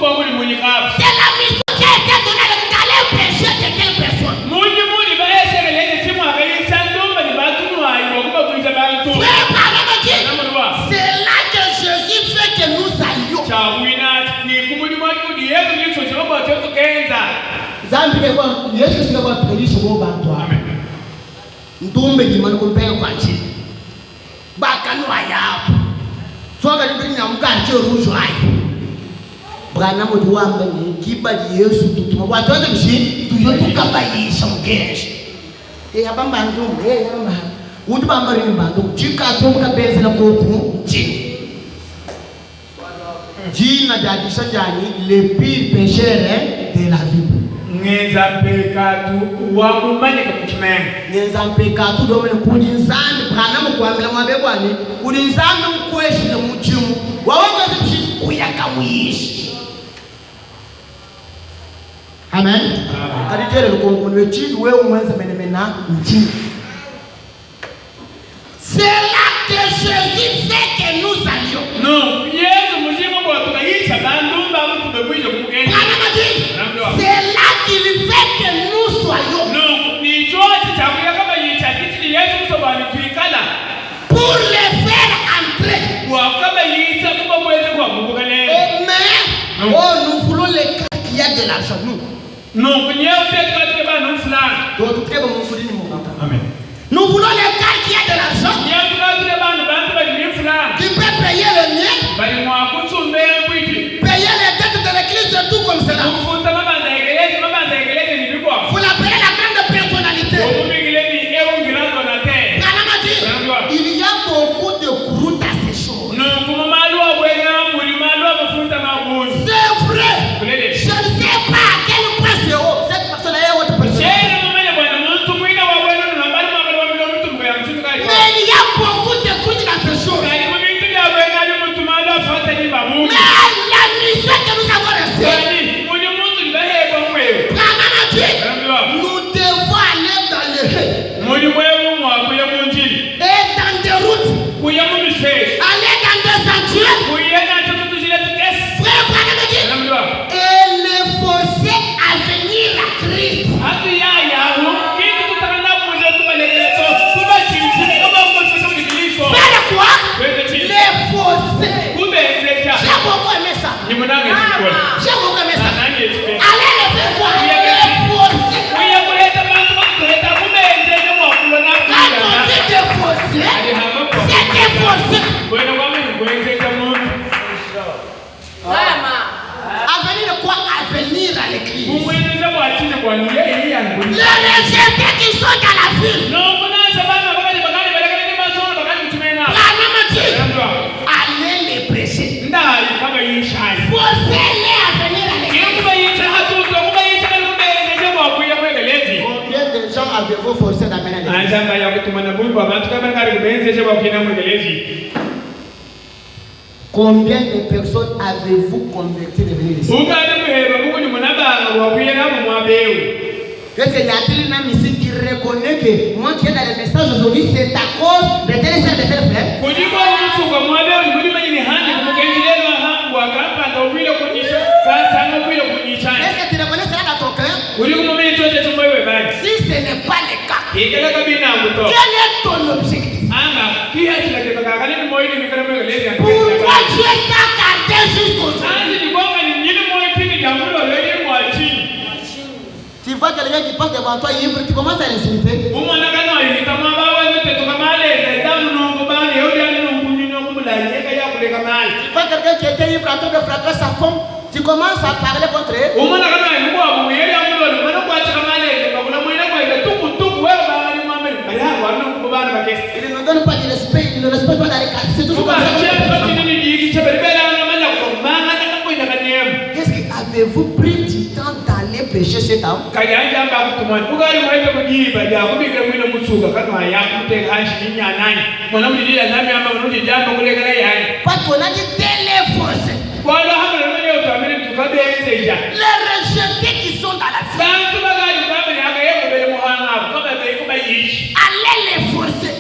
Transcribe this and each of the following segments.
C'est la mission qui a été donnée d'aller prêcher de quelle personne? Frère, pardon, c'est là que Jésus fait que nous allions. Le pire pécheur de la vie. Amen. C'est là que Jésus fait que nous allions. C'est là qu'il fait que nous soyons. Pour les faire entrer. Mais nous voulons les cas qui a de l'argent. Nous. Amen. Nous voulons les cas qui a de l'argent. Qui peut payer le mien. Payer les dettes de l'église et tout comme cela. Vous l'appelez la grande personnalité. Il y a beaucoup de croûtes à ces choses. C'est vrai. Je ne sais pas à quel point c'est haut. Cette personne est haute personne. Mais il y a beaucoup de croûtes dans ces choses. Mais la mission que nous avons reçue, nous devons aller dans le et dans des routes, aller dans des sentiers, frère, et les forcer à venir à Christ. Faire quoi? Les forcer. J'ai beaucoup aimé ça. J'ai beaucoup aimé ça. Allez les faire quoi? Les forcer. Quand on dit des forcer, c'est des forcer. À venir de quoi? À venir à l'église. Les rejetés qui sont dans la ville. Allez les prêcher. Forcez-les à venir à l'église. Combien de gens avez-vous forcé d'amener à l'église? Combien de personnes avez-vous converti de venir ici? Est-ce qu'il y a-t-il une âme ici qui reconnaît que moi qui est dans le message aujourd'hui, c'est à cause de tel et tel frère? Est-ce que tu reconnais cela dans ton cœur? Si ce n'est pas le cas, quel est ton objectif? Pourquoi Dieu t'a gardé jusqu'aujourd'hui? Tu vois quelqu'un qui passe devant toi ivre, tu commences à l'insulter. Tu vois quelqu'un qui était ivre en train de frapper sa femme, tu commences à parler contre elle. Il ne donne pas de respect, il ne respecte pas la récarte. C'est tout ce qu'on fait. Est-ce que avez-vous pris du temps d'aller prêcher cet homme? Parce qu'on a dit téléphoncer. Les rejetés qui sont dans la vie. Allez les forcer.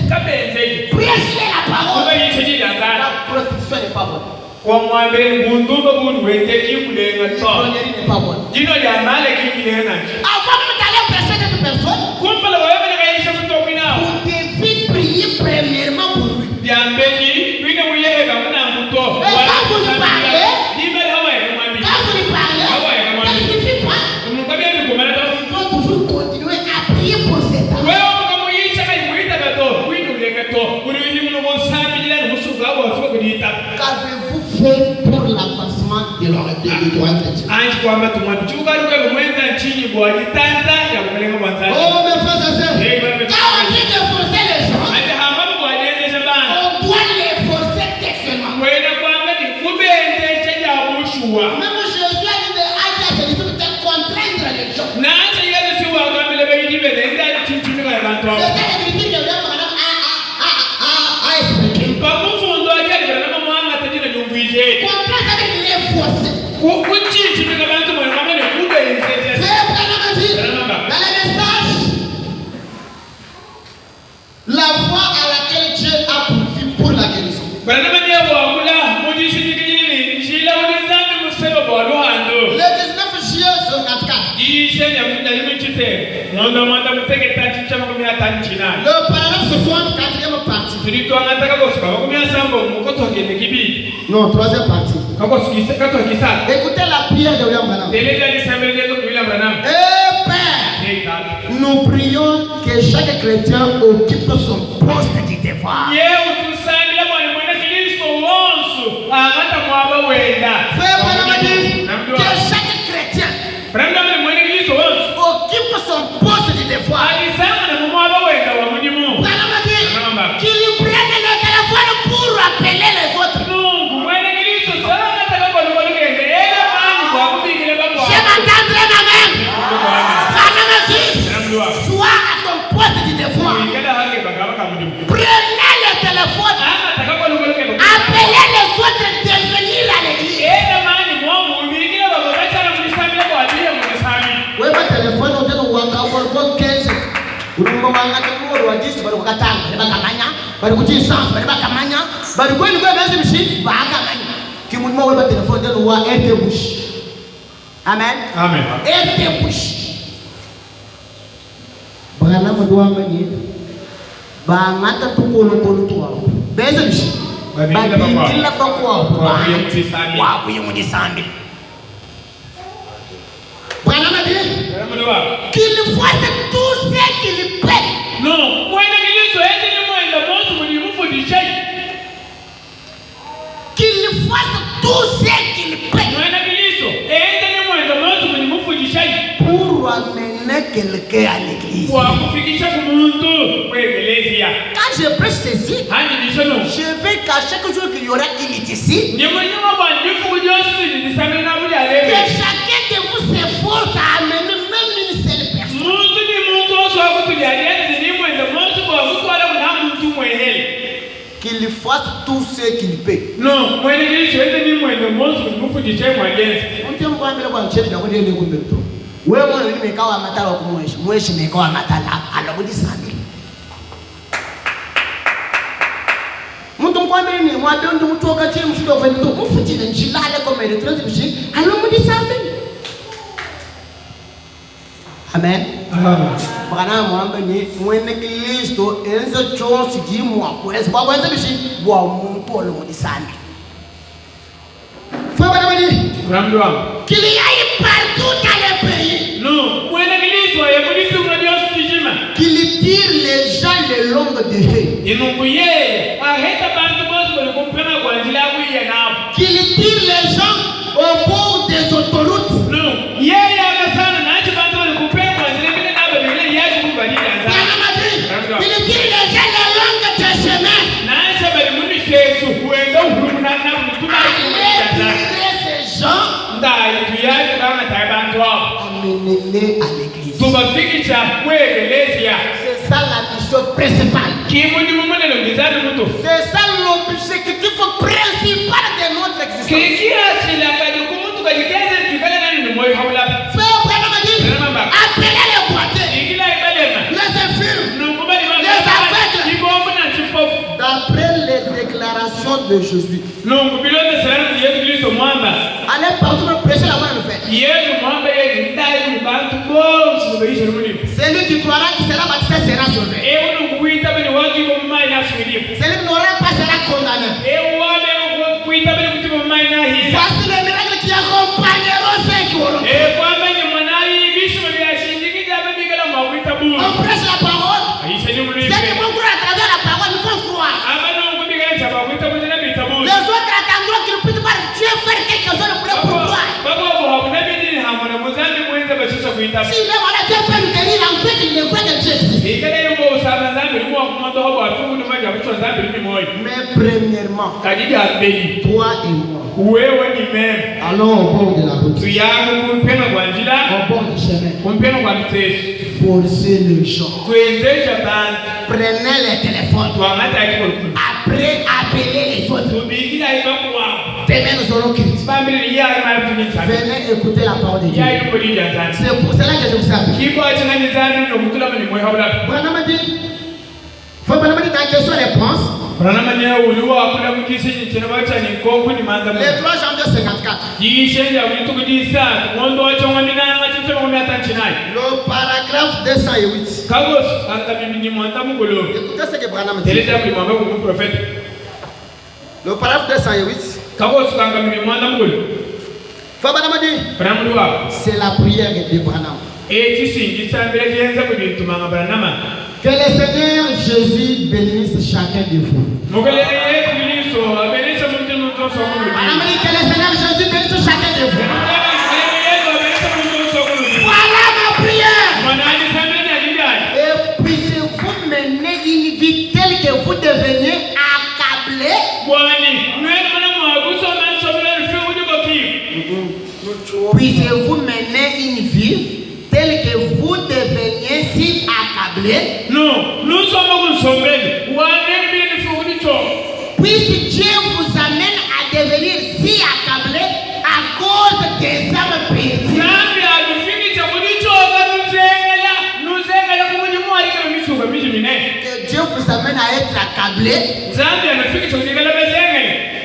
Prêchez la parole. La prostitution n'est pas bonne. Kwa mwambie mundu babu wende kimulenga to. N'est pas bonne. Dino ya male kimulenga. Avant d'aller prêcher cette personne, Kumpa la wewe na kaisha mtopina. vous devez prier premièrement pour lui. Diambeni, wina muyega muna mto. Quand vous lui parlez, Dime hawa ya mwambie. quand vous lui parlez, ça ne suffit pas. Mukabia ni kumana to. Il faut toujours continuer à prier pour cet homme. Wewe kama yicha kai muita gato, winu lega to. Uri wini muno bonsambi jila musuka wa fuko kuita. Qu'avez-vous fait pour l'avancement de droit chrétien? Anji kwamba tumwachuka luka kumwenda nchini bwa jitanda ya kulenga mwanzani. Oh mes frères et sœurs, quand on dit de forcer les gens, Ati hamamu bwa jene jabana. on doit les forcer textuellement. Mwena kwamba ni kubende chaja bushua. Même Jésus a dit de Aja, c'est de contraindre les gens. Na acha yale si wa kwamba lebe yibe nenda chinchini kwa bantu. C'est ça le critique que vraiment a expliqué. Kwa mfundo ajali bana mwanga tajina nyumbuije. Contraindre avec les forcer. Kuchinchini kwa bantu mwana kama ni kubende chaja. C'est vraiment dit. Dans le message, la voie à laquelle Dieu a pourvu pour la guérison. Bana manya wa kula mujishi dikini shila walizami museba bwa luhando. Le 19 juillet 54, Ishe ya munda yimichite. Ngondo mwanda muteke tachicha makumia tanchina. le paragraphe 64e partie. Tulito anataka kosuka makumia sambo mukoto gende kibi. Non, 3e partie. Kako sukise kato kisa. Écoutez la prière de William Branham. Teleja di sambele yetu William Branham. Père, nous prions que chaque chrétien occupe son poste du devoir. Yeu tusambila mwani mwene Kristo wonsu. Amata mwaba wenda. Frère Branham a dit que chaque chrétien Branham mwene Kristo wonsu. occupe son poste du devoir. Alisema na mwaba wenda wa mudimu. Branham a dit qu'il prenne le téléphone pour appeler les autres. Mungu mwene Kristo sana nataka kwa lugende. Ele mani kwa kupigile baba. Je m'entendrai moi-même. Branham a dit sois à ton poste du devoir. Prenez le téléphone. Appelez les autres de venir à l'église. Oui, ma téléphone, on dit qu'on 15. Unumba wangata mmoja wa jinsi bali kukatana bali bakamanya bali kuti sans bali bakamanya bali kweli kwa basi bishi bakamanya kimulimo wewe telefone ndio wa ete bush. Amen. Amen. Ete bush. Bana mdoa mani ba mata tukolo kolo tuwa beza bishi ba kila bakwa wa kuyimudisambi. Bwana madi qu'il fasse tout ce qu'il peut. Non, moi je ete ni mwenda moto mulimufu dijai. Qu'il fasse tout ce qu'il peut. Mwenda kiliso ete ni mwenda moto mulimufu dijai. Pour amener quelqu'un à l'église. Kwa kufikisha kumuntu kwa eklezia. Quand je prêche ceci, je veux qu'à chaque jour qu'il y aura qu'il est ici, que chacun de vous s'efforce à amener même une seule personne. Qu'il fasse tout ce qu'il peut. Non, moi je wewe mwana nimekawa matala wa kumweshi mweshi nimekawa matala alabudi sana mtu mkwambie ni mwadondo mtu wakati mtu ofendo mufutile njilale kwa ile transition alabudi sana. Amen. Bwana mwambe ni mwene Kristo enza chose jimu akweza kwa kwanza bishi bwa muntu alabudi sana. Qu'il y aille partout dans le pays. Non, qu'il tire les gens le long de haie. Qu'il tire les gens au bord des autoroutes. Non. Il tire les gens le long des chemins. Ces gens, amenez-les à l'église. C'est ça la mission principale. C'est ça l'objectif principal de notre existence. Appelez les boiteux, les infirmes, les aveugles. D'après les déclarations de de Jésus. Allez partout prêcher la bonne nouvelle. Celui qui croira qui sera baptisé sera sauvé. Celui qui n'aura pas sera condamné. Voici les miracles qui accompagneront ceux qui auront. On prêche la parole. Ceux qui vont croire à travers la parole, nous vont croire. Les autres attendront qu'ils puissent voir Dieu faire quelque chose pour eux pour croire. Si le voilà, Dieu peut nous guérir, en fait, il ne croit que Dieu existe. Mais premièrement, toi et moi, allons au bord de la route, au bord du chemin, forcez les gens, prenez les téléphones, après appelez les autres. Demain nous aurons Christ. Venez écouter la parole de Dieu. C'est pour cela que je vous appelle. Branham dit, dans question-réponse, le 3 janvier 54. Le paragraphe 208. Écoutez ce que Branham dit. Le paragraphe 208. C'est la prière de Branham. Que le Seigneur Jésus bénisse chacun de vous. Branham dit que le Seigneur Jésus bénisse chacun de vous. Voilà ma prière. Et puissiez-vous mener une vie telle que vous deveniez accablé. Puissiez-vous mener une vie telle que vous deveniez si accablé. Non, nous sommes sauvés. Puisque Dieu vous amène à devenir si accablé à cause des âmes perdues. Que Dieu vous amène à être accablé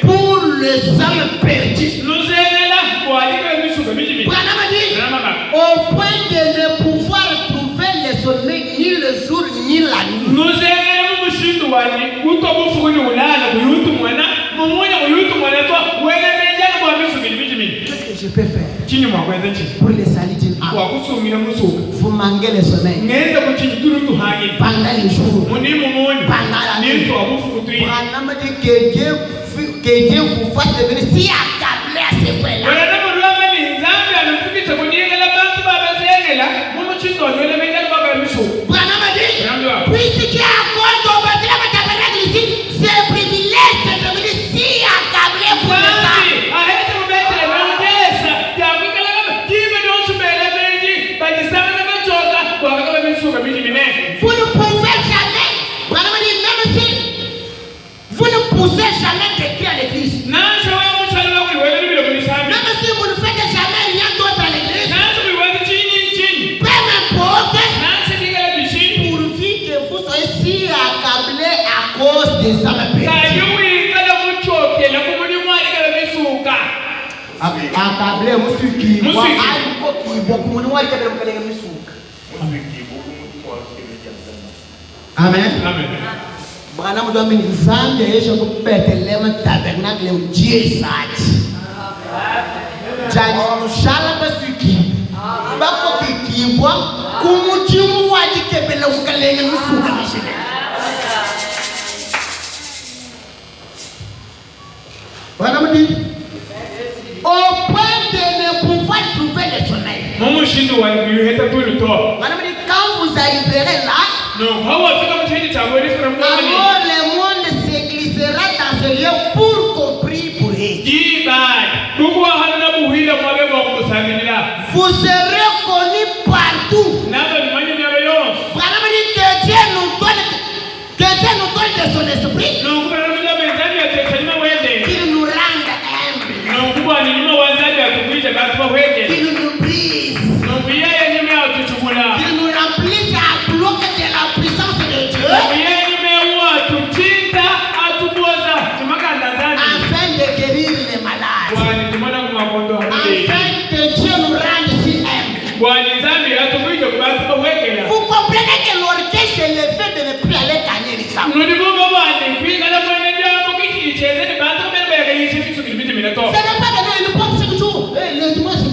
pour les âmes perdues. Branham dit, au point de ne pouvoir trouver le sommeil ni le jour ni la nuit. Qu'est-ce que je peux faire pour les salir d'une âme? Vous manquez le sommeil pendant les jours, pendant la nuit. Branham dit que Dieu vous fasse devenir si accablé à ce point-là. Branham dit, puisque Dieu accorde au bâtiment tabernacle ici, c'est un privilège de devenir si accablé pour les âmes. Vous ne pouvez jamais, Branham dit, même si vous ne pouvez jamais décrire l'église, même si vous ne faites jamais rien d'autre à l'église, peu importe, pourvu que vous soyez si accablé à cause des âmes perdues. Accablé, Amen. Branham doit me examiner et je peux perdre le tabernacle où Dieu est sage. J'allais nous chalaper sur qui? Bako qui voit comment tu vois dit que belle ou qu'elle est nous sous la machine. Branham dit au point de ne pouvoir trouver le sommeil. Branham dit quand vous arriverez là, alors le monde se glissera dans ce lieu pour compris pour eux. Vous serez connus partout. Branham dit que Dieu nous donne de son esprit, qu'il nous rende humbles, qu'il nous brise, qu'il nous remplisse à bloc de la puissance de Dieu,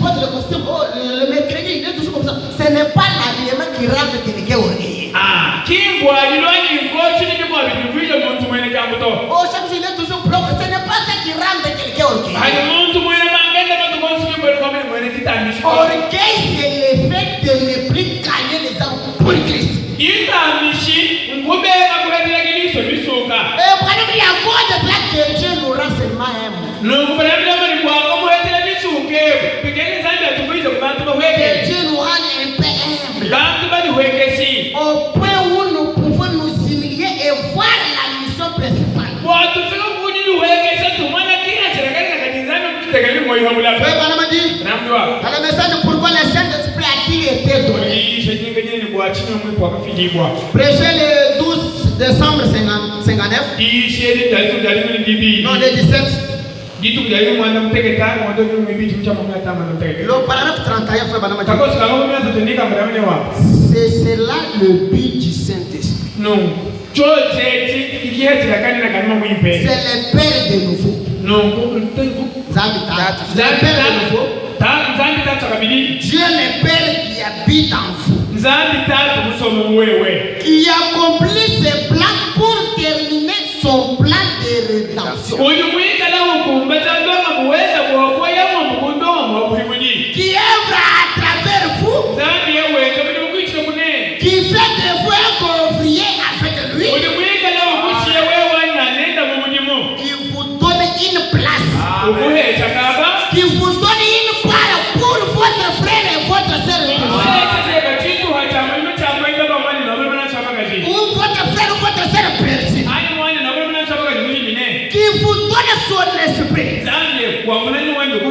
porte le costume, le mercredi, il est toujours comme ça. Ce n'est pas l'habillement qui rend quelqu'un orgueilleux. Chaque jour, il est toujours propre. Ce n'est pas ça qui rend quelqu'un orgueilleux. Orgueil, c'est le fait de ne plus gagner les hommes pour Christ. Et vraiment, il y a encore de cela que Dieu nous rend seulement un mot. Que Dieu nous rend un peu humble. Au point où nous pouvons nous humilier et voir la mission principale. Dans le message pourquoi le Saint-Esprit a-t-il été donné? Prêchez le 12 décembre 59. Non, le 17. Le paragraphe 31 c'est cela le but du Saint-Esprit. Non. C'est le Père de nouveau. Non. Dieu le Père qui habite en vous. Qui accomplit ses plans pour terminer son plan de rédemption. Qui œuvre à travers vous. Qui fait de vous un ouvrier avec lui. Qui vous donne une place. Qui vous donne une part pour votre frère et votre soeur. Ou votre frère ou votre soeur perdu. Qui vous donne son esprit.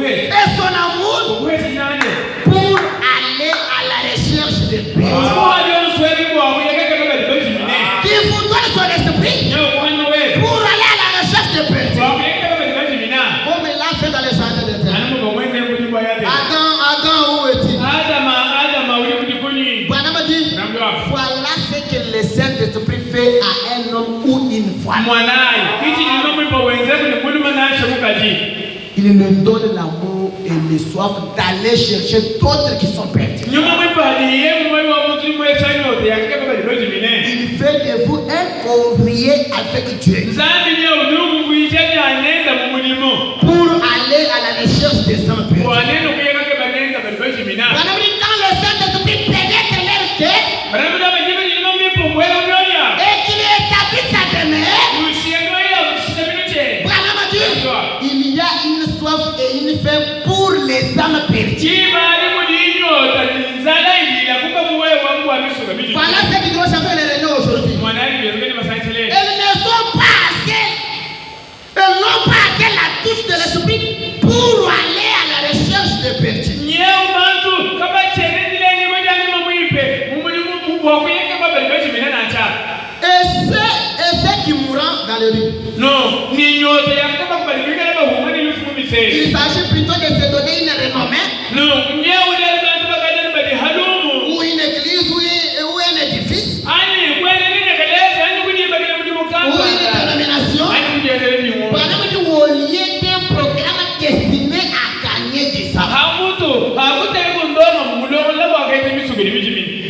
Et son amour. Pour aller à la recherche de Dieu. Qui vous donne son esprit. Pour aller à la recherche de Dieu. Comme il l'a fait dans les jardins de terre. Adam, où est-il? Voilà ce que le Saint-Esprit fait à un homme ou une femme. Il nous donne l'amour et le soif d'aller chercher d'autres qui sont perdus. Il fait de vous un ouvrier avec Dieu. Pour aller à la recherche des hommes perdus. Quand le Saint-Esprit pénètre leur cœur et qu'il établit sa demeure, il y a une soif et une faim pour les âmes perdues. Voilà ce qui doit changer les réunions aujourd'hui. Elles ne sont pas assez. Elles n'ont pas assez la touche de l'esprit pour aller à la recherche de perdus. Et ceux qui mourront dans les rues. Non. Il s'agit plutôt de se donner une renommée. Non. Ou une église ou un édifice. Ou une dénomination. Au lieu d'un programme destiné à gagner des âmes.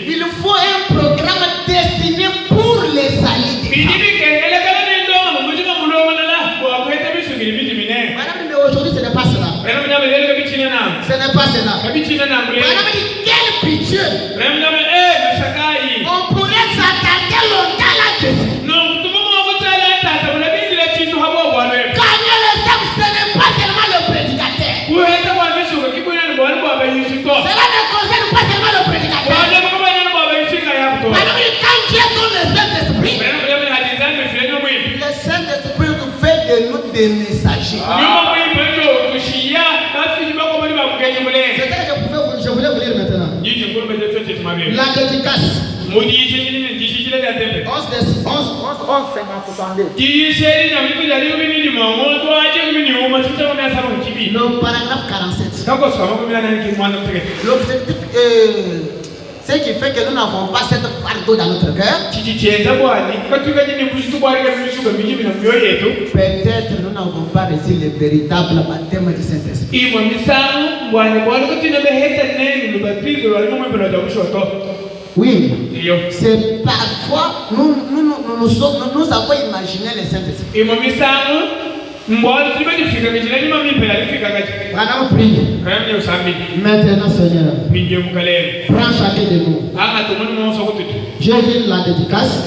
Il faut un programme destiné pour les alliés. Madame, mais aujourd'hui ce n'est pas cela. Ce n'est pas cela. Madame, quel pitié. On pourrait s'attarder longtemps là-dessus. Gagner les âmes, ce n'est pas seulement le prédicateur. Cela ne concerne pas seulement le prédicateur. Madame, quand Dieu donne le Saint-Esprit, le Saint-Esprit nous fait de nous des messagers. C'est ça que je voulais vous lire maintenant. La dédicace. 11 paragraphe 47. L'objectif est Ce qui fait que nous n'avons pas cette fardeau dans notre cœur. Peut-être nous n'avons pas reçu le véritable baptême du Saint-Esprit. Oui, c'est parfois nous avons imaginé le Saint-Esprit. Maintenant, Seigneur, prends chacun de nous. Je dis la dédicace.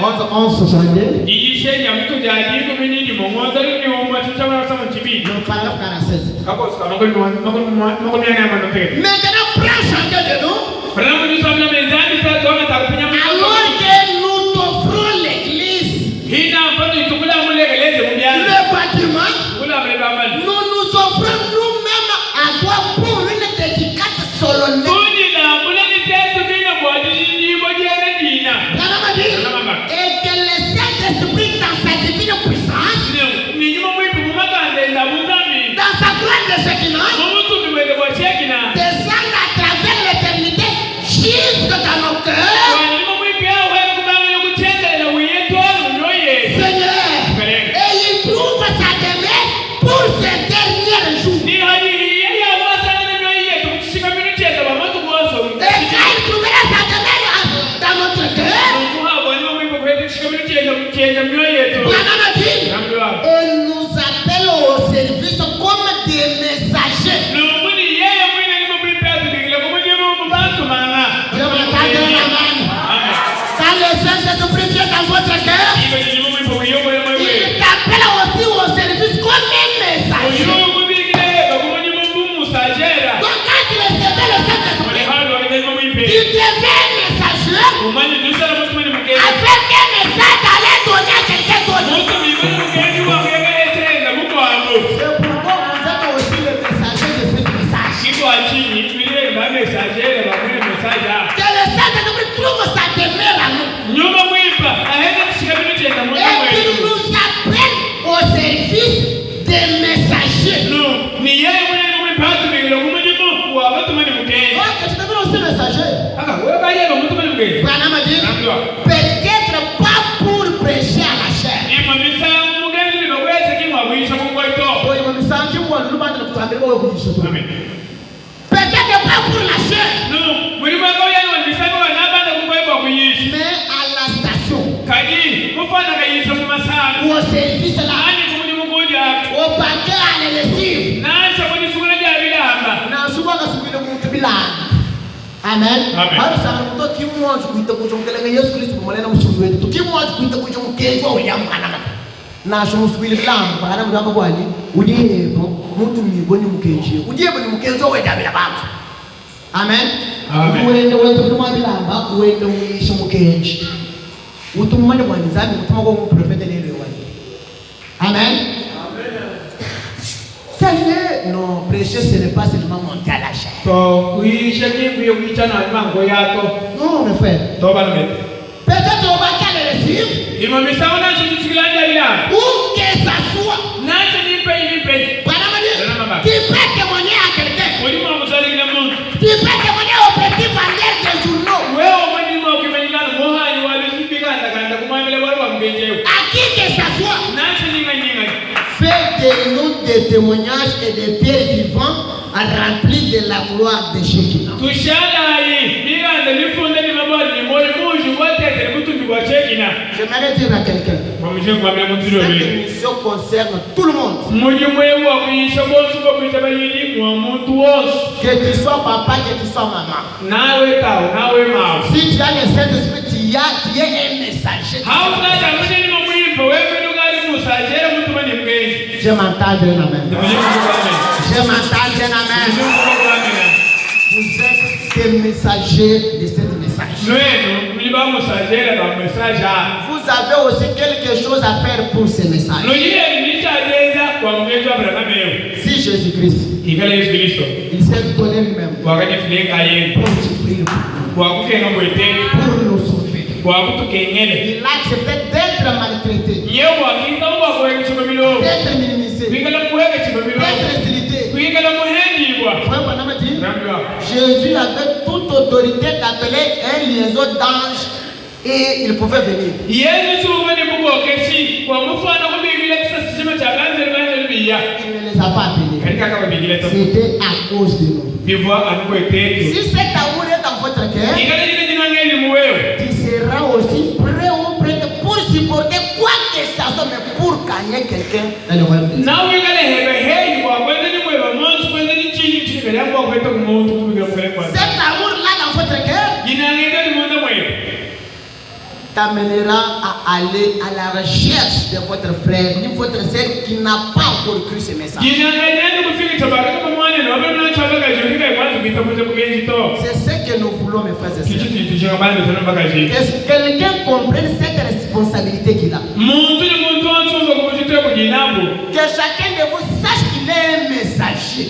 11-11-62. Le paragraphe 47. Maintenant, prends chacun de nous. Alors que nous t'offrons l'église, le bâtiment, nous nous offrons nous-mêmes à toi pour une dédicace solennelle. Et que le Saint-Esprit dans sa divine puissance, dans sa gloire de Shekinah, descende à travers l'éternité jusque dans nos cœurs. Seigneur, et il trouve sa demeure pour ces derniers jours. Et quand il trouvera sa demeure dans notre cœur, et nous appelle au service comme des messagers. Quand le Saint-Esprit vient dans votre cœur, il t'appelle aussi au service comme un messager. Donc quand tu recevais le Saint-Esprit, tu deviens un messager avec un message à aller donner à quelqu'un d'autre. C'est pourquoi vous êtes aussi le messager de ce message. Que le Saint-Esprit trouve sa demeure à nous. Et qu'il nous appelle au service des messagers. Que tu deviens aussi messager. Branham a dit, peut-être pas pour prêcher à la chair. Peut-être pas pour la chair. Mais à la station. Ou au service là. Au paquet à l'élessive. Amen. Non, prêcher, ce n'est pas seulement monter à la chair. Non, mes frères. Peut-être on va qu'à le récire. Où que ça soit. Tu peux témoigner à quelqu'un. Tu peux témoigner au petit vendeur de journaux. À qui que ça soit. Faites de nous des témoignages et des pierres vivantes remplis de la gloire de Shekinah. J'aimerais dire à quelqu'un, cette émission concerne tout le monde. Que tu sois papa, que tu sois maman. Si tu as le Saint-Esprit, tu es un messager. Je m'entends d'un amen. Je m'entends d'un amen. Vous êtes des messagers de cette message. Vous avez aussi quelque chose à faire pour ce message. Si Jésus-Christ, il s'est donné lui-même pour souffrir, pour nous sauver. Il a accepté d'être maltraité, d'être minimisé, d'être insulté. Jésus avait toute autorité d'appeler un liaison d'anges et il pouvait venir. Il ne les a pas appelés. C'était à cause de nous. Si cet amour est dans votre cœur, tu seras aussi prêt ou prête pour supporter quoi que ça soit, mais pour gagner quelqu'un dans le royaume de Dieu. Cet amour-là dans votre cœur t'amènera à aller à la recherche de votre frère, de votre sœur qui n'a pas encore cru ce message. C'est ce que nous voulons, mes frères et sœurs. Est-ce que quelqu'un comprenne cette responsabilité qu'il a? Que chacun de vous sache qu'il est un messager.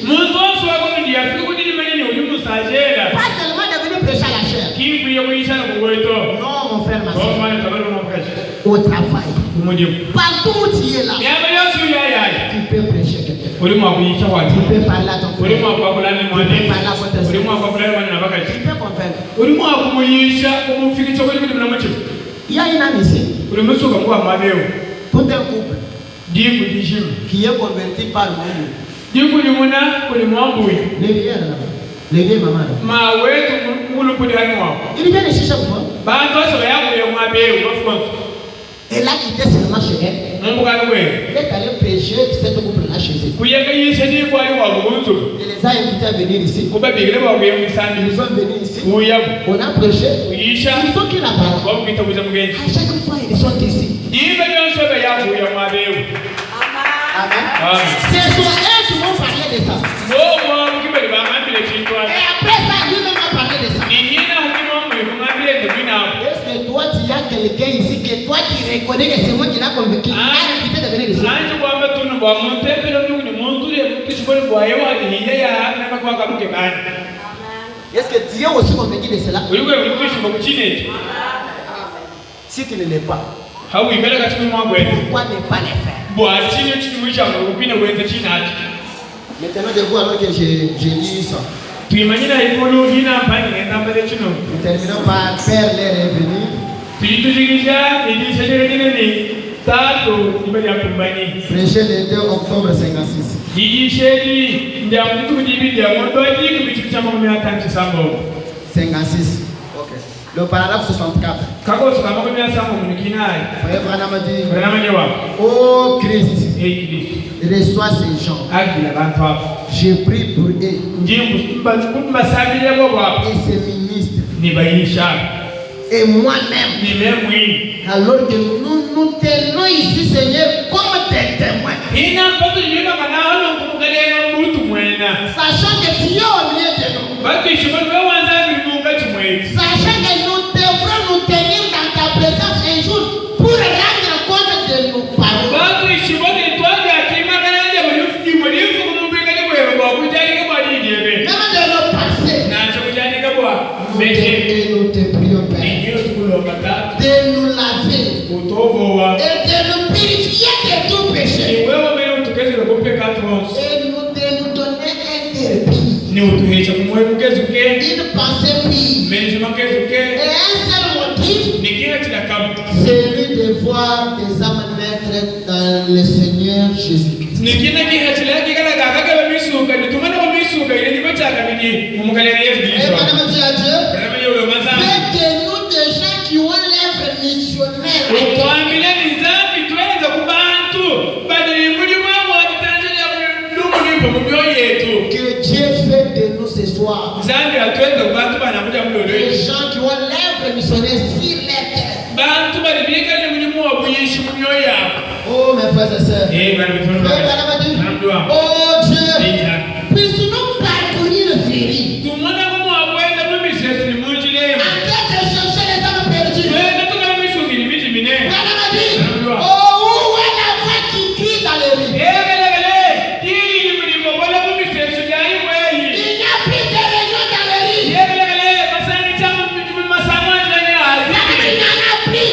Pas seulement de venir prêcher à la chair. Non, mon frère, ma soeur. Au travail. Partout où tu es là. Tu peux prêcher quelqu'un. Tu peux parler à ton frère. Tu peux parler à votre soeur. Tu peux comprendre. Il y a une amie ici. Tout un couple qui est converti par le monde. Les vieilles là-bas. Les vieilles mamans. Il vient de chercher chaque fois. Elle a quitté seulement chez elle. Elle est allée prêcher cette couple-là chez elle. Elle les a invités à venir ici. Ils sont venus ici. On a prêché. Ils ont pris la parole. À chaque fois, ils sont ici. Amen. C'est sur elle qui vont parler de ça. Et après ça, lui-même a parlé de ça. Est-ce que toi, tu as quelqu'un ici que toi qui reconnais que c'est moi qui l'a convaincu? Il a invité de venir ici. Est-ce que tu es aussi convaincu de cela? Si tu ne l'es pas, pourquoi ne pas le faire? Maintenant, de vous alors que j'ai dit ça. Nous terminons par Père les revenus. Prêché le 2 octobre 56. 56. Ok. Le paragraphe 64. Frère Branham a dit: oh Christ, reçois ces gens. Je prie pour eux et ces ministres et moi-même. Alors que nous tenons ici, Seigneur, comme tes témoins. Sachant que tu es au milieu de nous. Sachant que nous devrons nous tenir dans ta présence un jour pour rendre compte de nos paroles. Même de nos passés. Et nous te prions, Père, de nous laver et de nous purifier de tout péché. Et de nous donner un répit, une pensée pure et un seul motif, celui de voir des âmes naître dans le Seigneur Jésus-Christ. Faites de nous des gens qui ont l'œuvre missionnaire. Que Dieu fait de nous ce soir des gens qui ont l'œuvre missionnaire sur la terre. Oh mes frères et sœurs, oh Dieu, puisses-nous parcourir le série en train de chercher les âmes perdues. Oh, où est la voix qui crie dans les rues? Il n'y a plus de réunion dans les rues. Il n'y en a plus.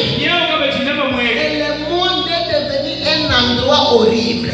Et le monde est devenu un endroit horrible.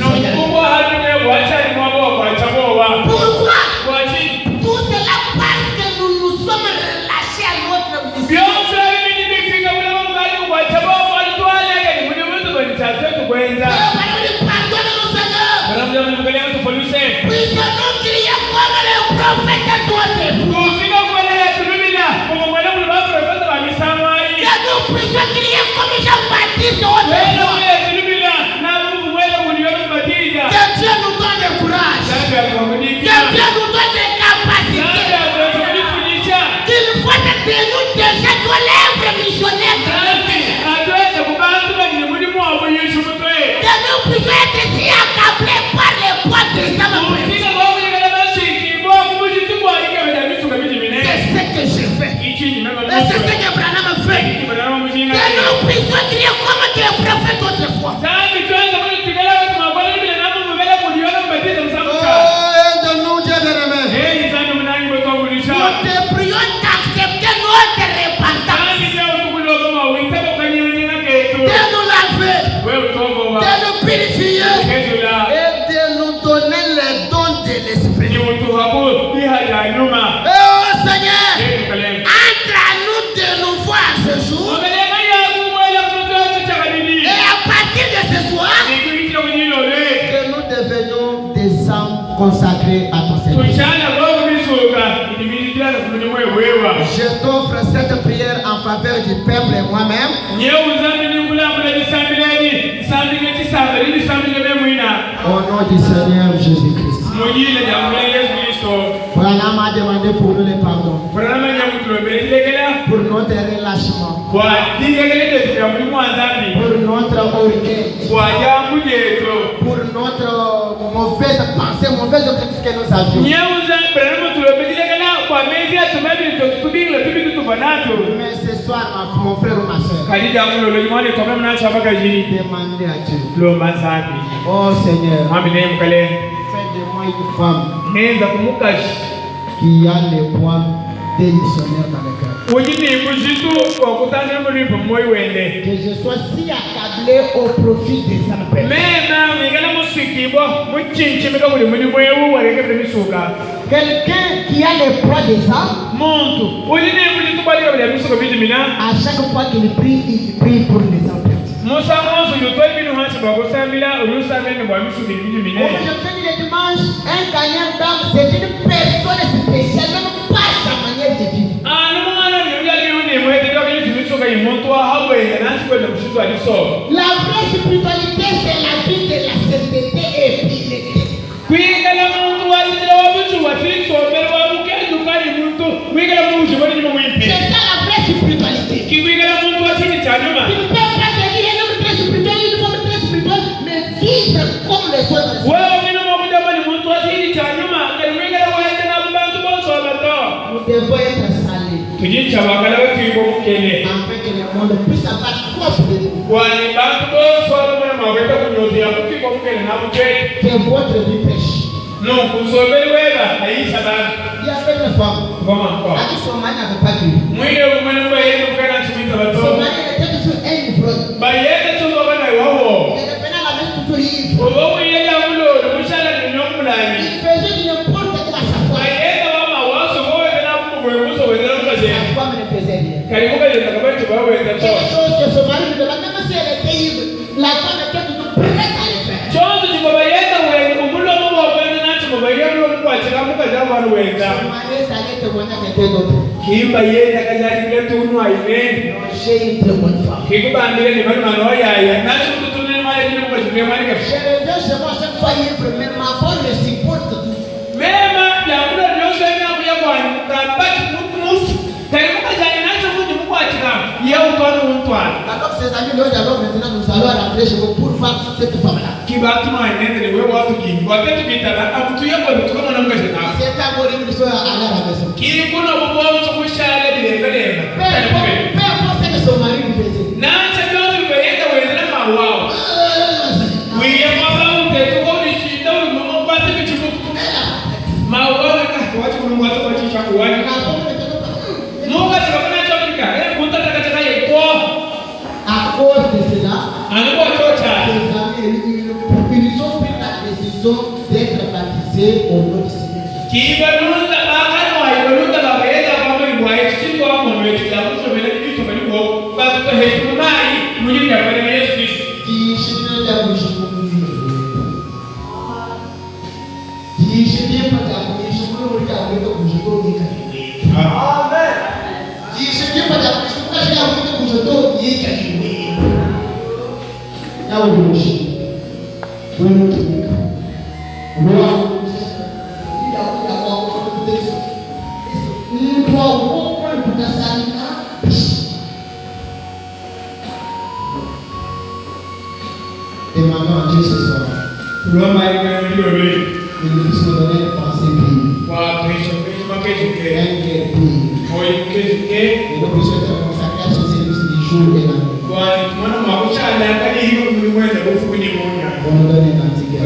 c'était notre repentance de nous laver, de nous purifier et de nous donner le don de l'esprit. Oh Seigneur, entre à nous de nous voir ce jour et à partir de ce soir que nous devenions des âmes consacrées à ton Seigneur. Je t'offre cette prière en faveur du peuple et moi-même. Au nom du Seigneur Jésus-Christ. Voilà m'a demandé pour nous le pardon. Pour notre relâchement. Pour notre orgueil. Pour notre mauvaise pensée, mauvaise objectif que nous avions. Mais ce soir, mon frère ou ma soeur, demandez à Dieu. Oh Seigneur, fais de moi une femme qui a les poids démissionnaires dans le cœur. Que je sois si accablé au profit des âmes perdues. Quelqu'un qui a les poids des âmes, à chaque fois qu'il prie, il prie pour les âmes perdues. Comme je fais le dimanche, un gagnant d'âme, c'est une personne spéciale, même pas sa manière de vivre. La vraie spiritualité, c'est la vie de la sainteté et piété. C'est ça la vraie spiritualité. Tu ne peux pas devenir un homme très spirituel, une femme très spirituelle, mais vivre comme les autres. Nous devons être salés afin que le monde puisse avoir force de nous. Que votre vie pêche. Il y avait une femme à qui son mari n'avait pas cru. Son mari était toujours un ivrogne. Il revenait à la messe toujours ivre. Il faisait n'importe quoi à sa femme. Sa femme ne faisait rien. Quelque chose que son mari lui demandait, même si elle était ivre, la femme était toujours prête à le faire. Son mari s'allait témoigner à quelqu'un d'autre. J'ai une très bonne femme. Je reviens chez moi chaque fois ivre, mais ma femme me supporte tout. Alors ses amis lui ont dit, alors maintenant nous allons rentrer chez vous pour voir cette femme-là. C'est un bon histoire à la maison. Peu importe ce que son mari lui faisait. À cause de cela, ils ont pris la décision d'être baptisés au nom du Seigneur. Demandons à Dieu ce soir. Il nous puisse nous donner une pensée pure. Et nous puissions être consacrés à ce service du jour et la nuit. On nous donne une antiquité.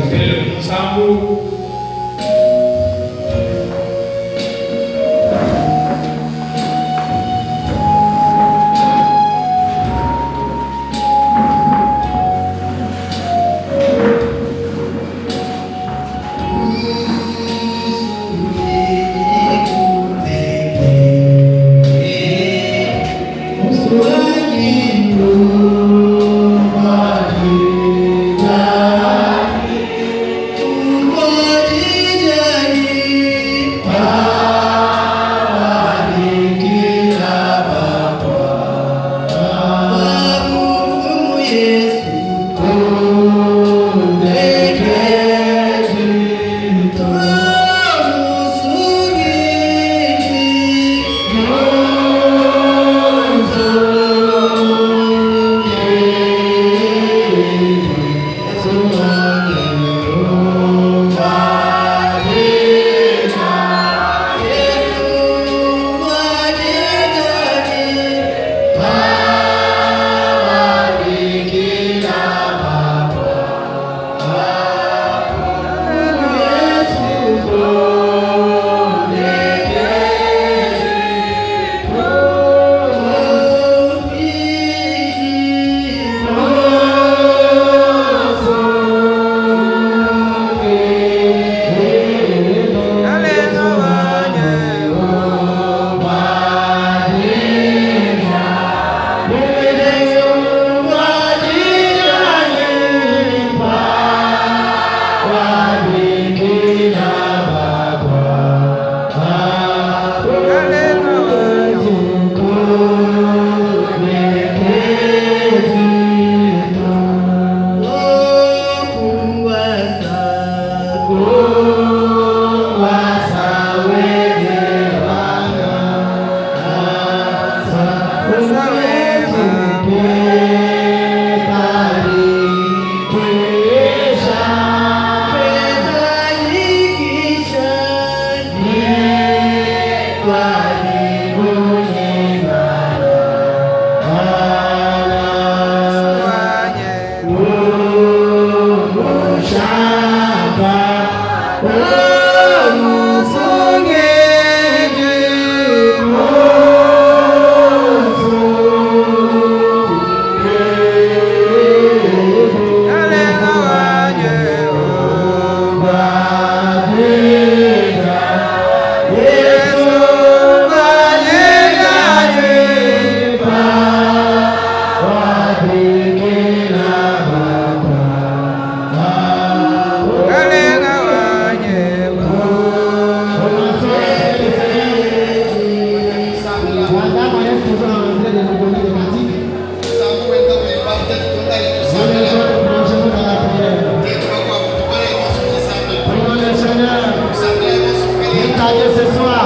que ce soir,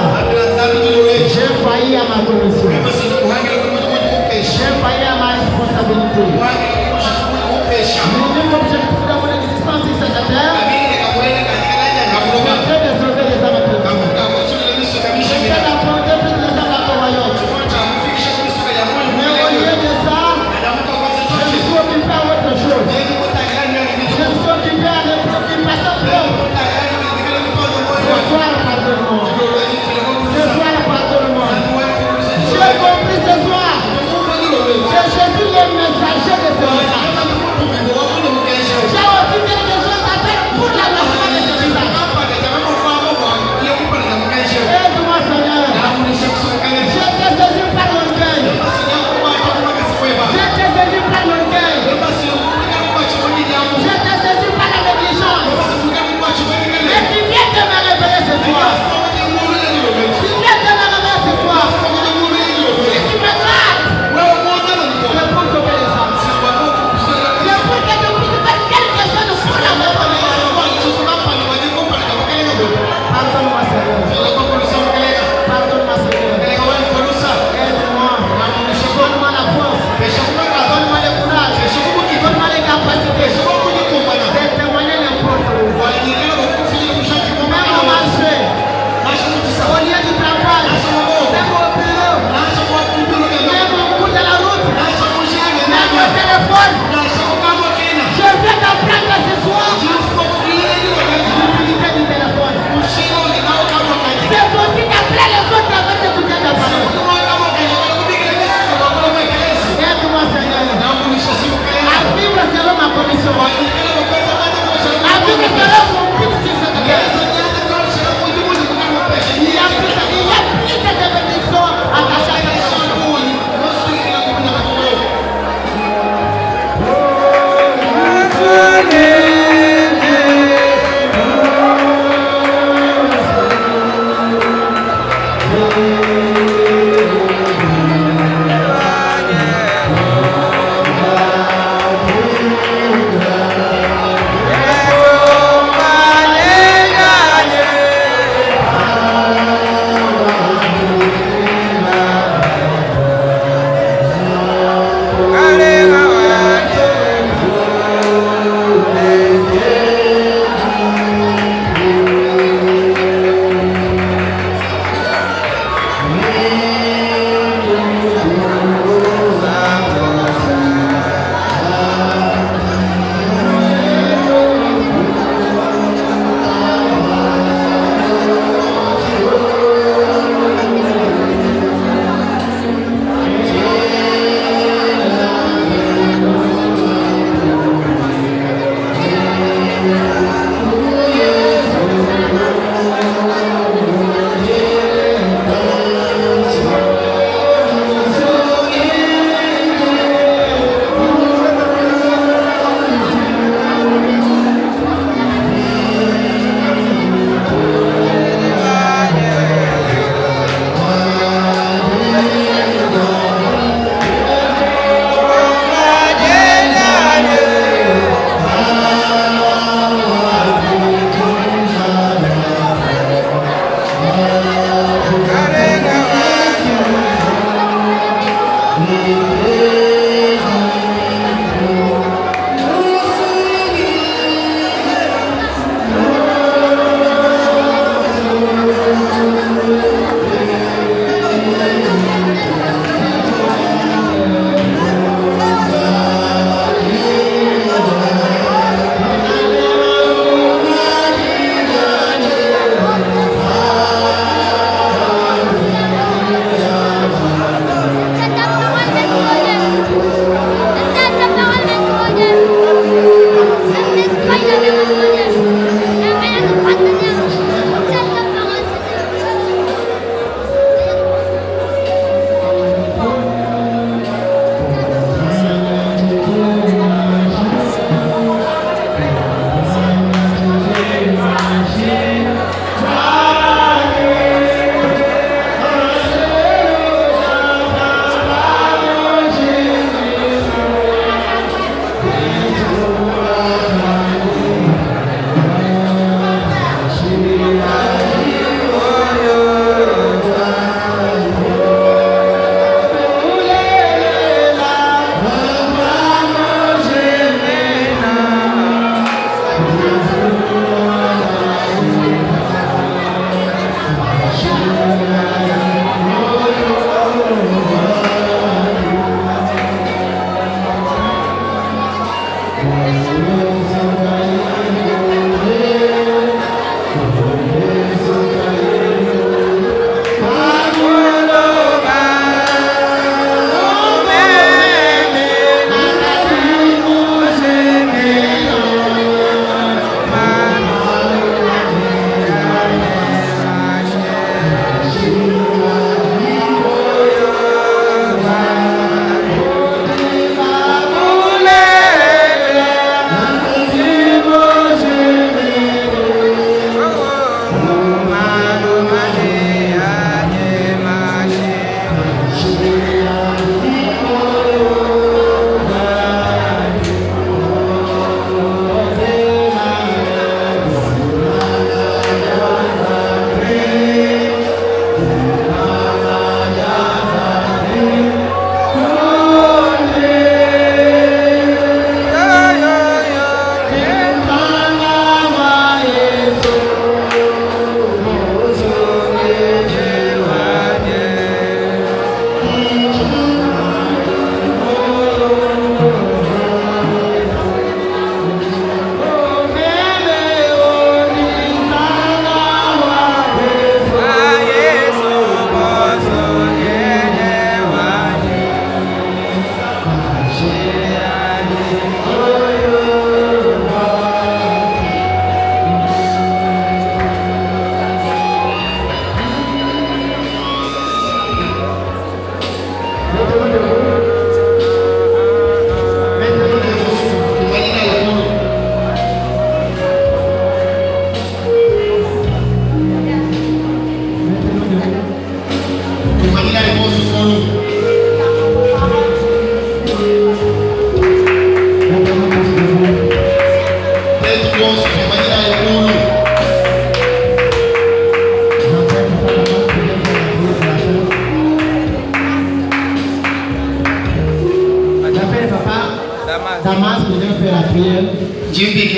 j'ai failli à ma commission. J'ai failli à ma responsabilité. L'unique objectif de mon existence sur cette terre, c'est de sauver les âmes perdues. C'est d'apporter toutes les âmes à ton royaume. Mais au lieu de ça, je me suis occupé à autre chose. Je me suis occupé à des préoccupations propres. Ce soir, pardonne-moi. Ce soir, pardonne-moi. J'ai compris ce soir que je suis le messager de ce message. J'ai aussi quelque chose à faire pour l'avancement de ce message. Aide-moi, Seigneur. Je t'ai saisi par l'orgueil. Je t'ai saisi par l'orgueil. Je t'ai saisi par la négligence. Et tu viens de me révéler ce soir. Tu viens de me révéler ce soir. Si tu me gardes, c'est pour sauver les âmes. C'est pour que tu puisses faire quelque chose pour la pardonne-moi, Seigneur. Pardonne-moi, Seigneur. Aide-moi. Donne-moi la force. Donne-moi le courage. Donne-moi les capacités de témoigner n'importe où. Même au marché, au lieu du travail, même au bureau, même au bout de la route, même au téléphone. Je viens d'apprendre ce soir l'utilité du téléphone. C'est possible d'appeler les autres avant d'écouter ta parole. Aide-moi, Seigneur, à vivre selon ma commission, à vivre selon mon but sur cette terre. Il y a plus de bénédictions attachées à cette chanson.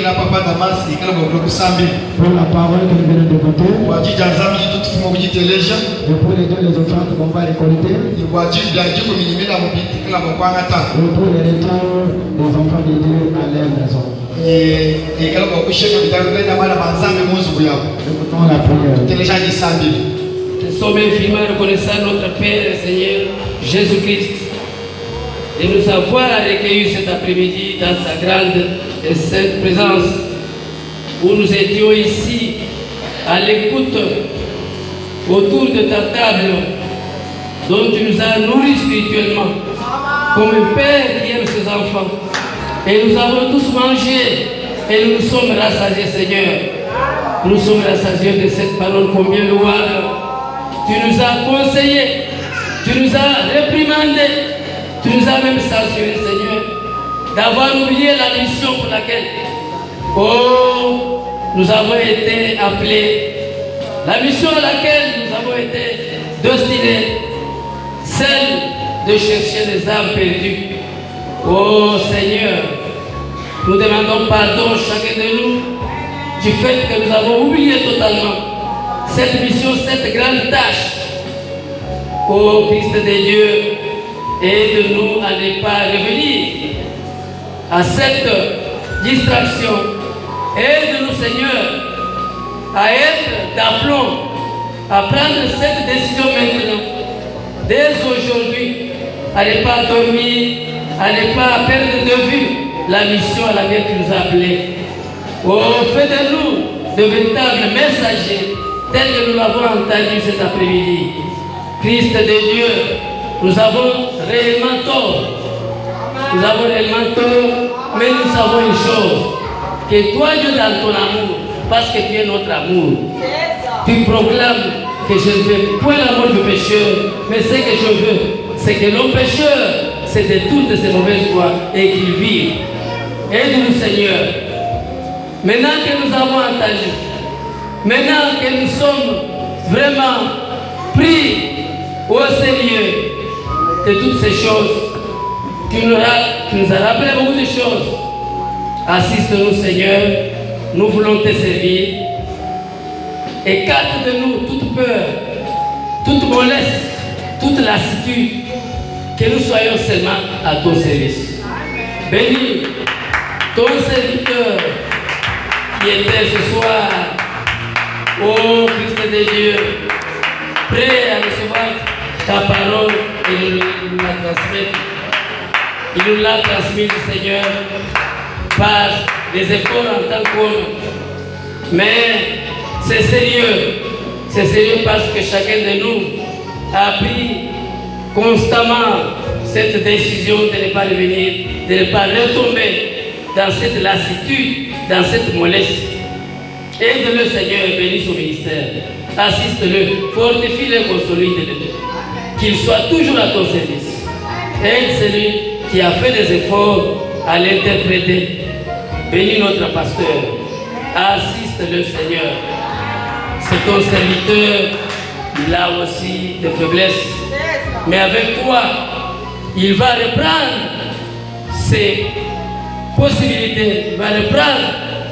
la papa Damas et que le sambi. Pour la parole que nous venons d'écouter. On va dire Janzam dit tout le monde dit déjà. Et pour les dons les offrandes qu'on va récolter. Il va dire bien dit comme il met la mobilité que la bonne attend. Et pour les retours des enfants de Dieu à leur maison. Et que la bonne coucher comme il a donné la main à Banzam et Mouzoubia. Écoutons la prière. Déjà dit sambi. Nous sommes infiniment reconnaissants notre Père et Seigneur Jésus-Christ de nous avoir recueillis cet après-midi dans sa grande et sainte présence où nous étions ici à l'écoute autour de ta table dont tu nous as nourris spirituellement comme un père qui aime ses enfants. Et nous avons tous mangé et nous nous sommes rassasiés, Seigneur. Nous sommes rassasiés de cette parole combien louable. Tu nous as conseillé, tu nous as réprimandé, tu nous as même censuré, Seigneur, d'avoir oublié la mission pour laquelle, nous avons été appelés, la mission à laquelle nous avons été destinés, celle de chercher les âmes perdues. Oh Seigneur, nous demandons pardon chacun de nous du fait que nous avons oublié totalement cette mission, cette grande tâche. Ô Christ de Dieu, aide-nous à ne pas revenir à cette distraction. Aide-nous, Seigneur, à être d'aplomb, à prendre cette décision maintenant, dès aujourd'hui, à ne pas dormir, à ne pas perdre de vue la mission à laquelle tu nous as appelés. Oh, fais de nous de véritables messagers, tel que nous l'avons entendu cet après-midi. Christ de Dieu, nous avons réellement tort. Nous avons réellement tort, mais nous savons une chose, que toi, Dieu, dans ton amour, parce que tu es notre amour, tu proclames que je ne veux point l'amour du pécheur, mais ce que je veux, c'est que l'homme pécheur c'est de toutes ces mauvaises voies et qu'il vive. Aide-nous, Seigneur. Maintenant que nous avons entendu, maintenant que nous sommes vraiment pris au sérieux de toutes ces choses, tu nous as rappelé beaucoup de choses. Assiste-nous, Seigneur, nous voulons te servir. Écarte de nous toute peur, toute mollesse, toute lassitude, que nous soyons seulement à ton service. Bénis ton serviteur qui était ce soir, ô Christ de Dieu, prêt à recevoir ta parole et nous la transmettre. Il nous l'a transmis, Seigneur, par des efforts en tant qu'homme. Mais c'est sérieux parce que chacun de nous a pris constamment cette décision de ne pas revenir, de ne pas retomber dans cette lassitude, dans cette mollesse. Aide-le, Seigneur, et bénis son ministère. Assiste-le, fortifie-le, consolide-le. Qu'il soit toujours à ton service. Aide celui qui a fait des efforts à l'interpréter. Bénis notre pasteur. Assiste-le, Seigneur. C'est ton serviteur, il a aussi des faiblesses. Mais avec toi, il va reprendre ses possibilités, il va reprendre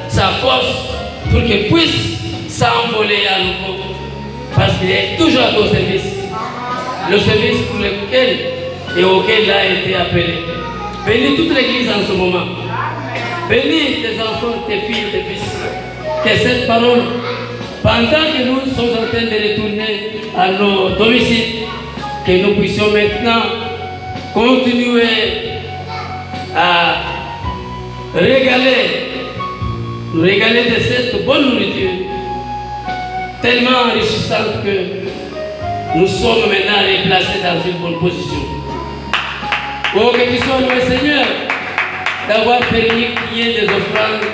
sa force pour qu'il puisse s'envoler à nouveau. Parce qu'il est toujours à ton service. Le service pour lequel et auquel il a été appelé. Bénis toute l'église en ce moment. Bénis tes enfants, tes filles, tes fils. Que cette parole, pendant que nous sommes en train de retourner à nos domiciles, que nous puissions maintenant continuer à nous régaler de cette bonne nourriture, tellement enrichissante que nous sommes maintenant replacés dans une bonne position. Oh, que tu sois loué, Seigneur, d'avoir permis qu'il y ait des offrandes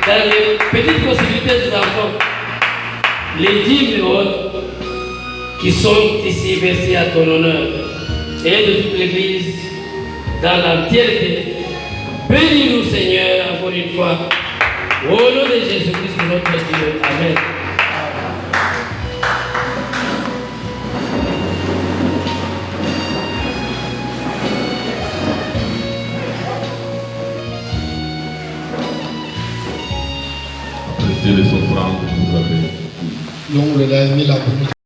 dans les petites possibilités des enfants, les dîmes et autres, qui sont ici versés à ton honneur et de toute l'Église dans l'entièreté. Bénis-nous, Seigneur, encore une fois. Au nom de Jésus-Christ, notre Dieu. Amen. l'a mis là pour nous.